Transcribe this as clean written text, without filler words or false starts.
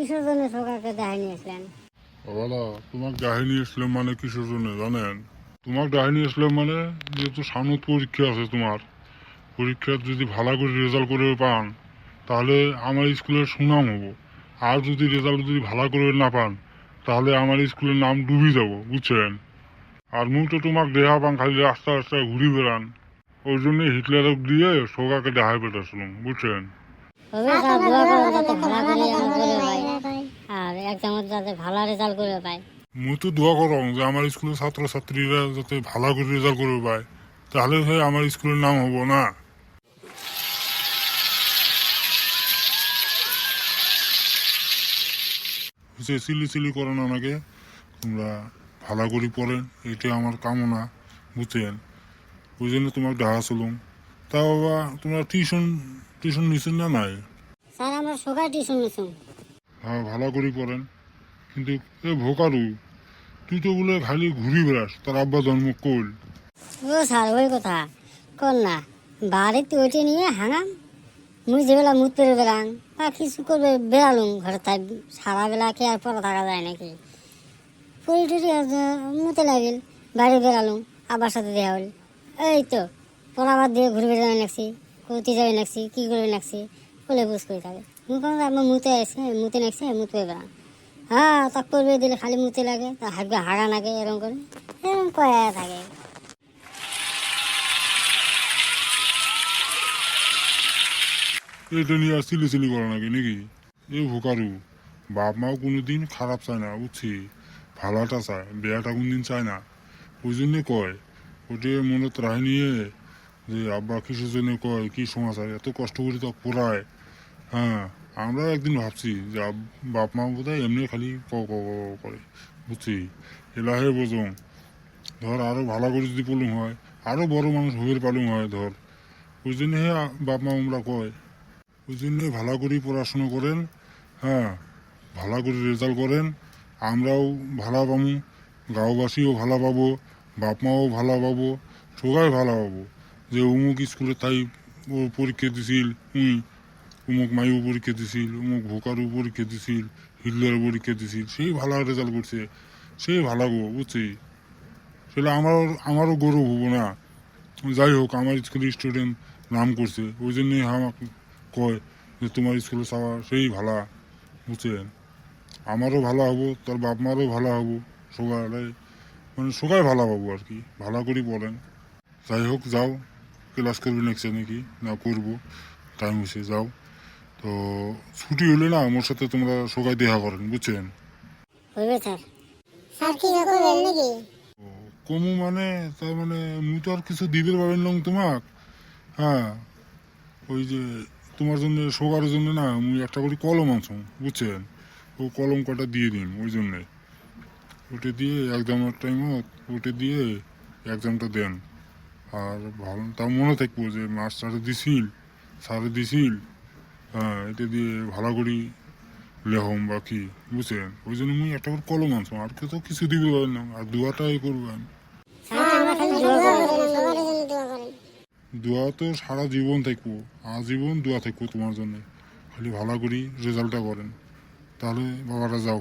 কিসের জন্য সকালকে দেখাই নিয়ে আসলেন? বাবারা, তোমাকে ডাহাই নিয়ে আসলাম মানে কিসের জন্য জানেন? তোমাকে ডাহাই নিয়ে আসলাম মানে যেহেতু সামনে পরীক্ষা আছে তোমার, পরীক্ষার যদি ভালো করে রেজাল্ট করে পান তাহলে আমার স্কুলের সুনাম হবো। আর যদি রেজাল্ট যদি ভালো করে না পান তাহলে আমার স্কুলের নাম ডুবে যাব, বুঝছেন? আর মুই তো তোমাকে দেহা পান খালি রাস্তা রাস্তায় ঘুরি বেড়ান, ওই জন্য হিটলারক দিয়ে সোগাকে দেখাই পেটাছিলাম, বুঝছেন? তবে স্যার দোয়া করেন যাতে ভালো করে আমার করে পাই, আর এক্সামত যাতে ভালো রেজাল্ট করে পাই। মুই তো দোয়া করং যে আমার স্কুলের ছাত্রছাত্রীরা যাতে ভালো করে রেজাল্ট করবে পায়, তাহলে ভাই আমার স্কুলের নাম হবো না। সে সিলি সিলি করো না আমাকে, তোমরা ভালো করে পড়েন, এটা আমার কামনা, বুঝছেন? ওই জন্য তোমাকে ডাকা চলুম। তা বাবা, তোমরা টিউশন টিউশন নিচ্ছেন না নাই? স্যার আমরা সকাল টিউশন নিছুম। হ্যাঁ, ভালো করে পড়েন। কিন্তু এ ভোকারু, তুই তো বলে খালি ঘুরি বেড়াস, তার আব্বা জন্ম কইল। ও স্যার ওই কথা কর না, বাড়িতে ওইটা নিয়ে হাঙাম। মুই যেবেলা মুত পেরে বেড়াং বা কিছু করবে বেড়ালুম ঘরে, তাই সারা বেলা কি আর পড়া থাকা যায় নাকি? পড়ি টুরি মুতে লাগিল, বাড়ি বেড়ালুম, আবার সাথে দেওয়া হল। এই তো পড়া বাদ দিয়ে ঘুরে বেড়াবে নাকছি, কোথায় যাবে নাকছি, কি করবে নাকছি, বলে বুঝ করে থাকে। মুখ আমার মুতে আসছে, মুতে নাকছে, মুত পেয়ে বেড়াং। হ্যাঁ তা করবে দিলে খালি মুতে লাগে, তা হাঁটবে হাগা লাগে, এরকম করে এরকম কয়া থাকে। এটা নিয়ে আর সিলি সিলি করো নাকি নাকি? এ ভোকারু, বাপ মাও কোনোদিন খারাপ চায় না, বুঝছি? ভালোটা চায়, বেয়াটা কোনদিন চায় না। ওই জন্যে কয়, ওটা মনে ত্রাহি নিয়ে যে আব্বা কিসের জন্য কয়, কি সমাচার, এত কষ্ট করে তো পড়ায়। হ্যাঁ, আমরা একদিন ভাবছি যে বাপ মা বোধ হয় এমনি খালি ক ক ক ক করে, বুঝছি? এলাহে বোঝং, ধর আরো ভালো করে যদি পড়লুম হয়, আরো বড় মানুষ হয়ে পালুম হয়, ধর ওই জন্য বাপ মা আমরা কয়। ওই জন্য ভালো করে পড়াশুনো করেন, হ্যাঁ, ভালো করে রেজাল্ট করেন, আমরাও ভালো পাবো, গাঁওবাসীও ভালো পাবো, বাপ মাও ভালো পাবো, সবাই ভালো পাবো। যে অমুক স্কুলে তাই ও পরীক্ষা দিছিল, অমুক মাইও পরীক্ষা দিছিল, অমুক ভোকারও পরীক্ষা দিছিল, হিটলারও পরীক্ষা দিছিল, সেই ভালো রেজাল্ট করছে, সেই ভালো গো, বুঝছি? সেটা আমারও গৌরব হবো না? যাই হোক, আমার স্কুলের স্টুডেন্ট নাম করছে, ওই জন্যই আমাকে কয় যে তোমার স্কুলে চাওয়া সেই ভালা, বুঝছেন? আমারও ভালো হবো, তার বাপ মারও ভালো হবো, সবাই মানে সবাই ভালো পাবো আর কি। ভালো করে পড়েন। যাই হোক, যাও, ক্লাস করবে নেক্সট নাকি না? করবো, টাইম হয়েছে, যাও। তো ছুটি হলে না আমার সাথে তোমরা সবাই দেখা করেন, বুঝছেন? হইবে স্যার। স্যার কি করবেন নাকি? কমু মানে, তার মানে মুই তো আর কিছু দিদের পাবেন নং তোমাক। হ্যাঁ, ওই যে তোমার জন্য সবার জন্য না মুই একটা করে কলম আনছো, বুঝছেন? ও কলম কটা দিয়ে দিন, ওই জন্যে ওটা দিয়ে এক্সামের টাইমত ওটা দিয়ে এক্সামটা দেন। আর ভালো তা মনে থাকবো যে মাস্টারে দিছিল, স্যারে দিছিল, হ্যাঁ, এটা দিয়ে ভালো করি লেহম বা কি, বুঝছেন? ওই জন্য মুই একটা করে কলম আনছো, আর কেউ তো কিছু দিবে না, আর দোয়াটাই করবেন। দোয়া তো সারা জীবন থাকবো, আজীবন দোয়া থাকবো তোমার জন্য। খালি ভালো করি রেজাল্টটা করেন, তাহলে বাবারা যাও।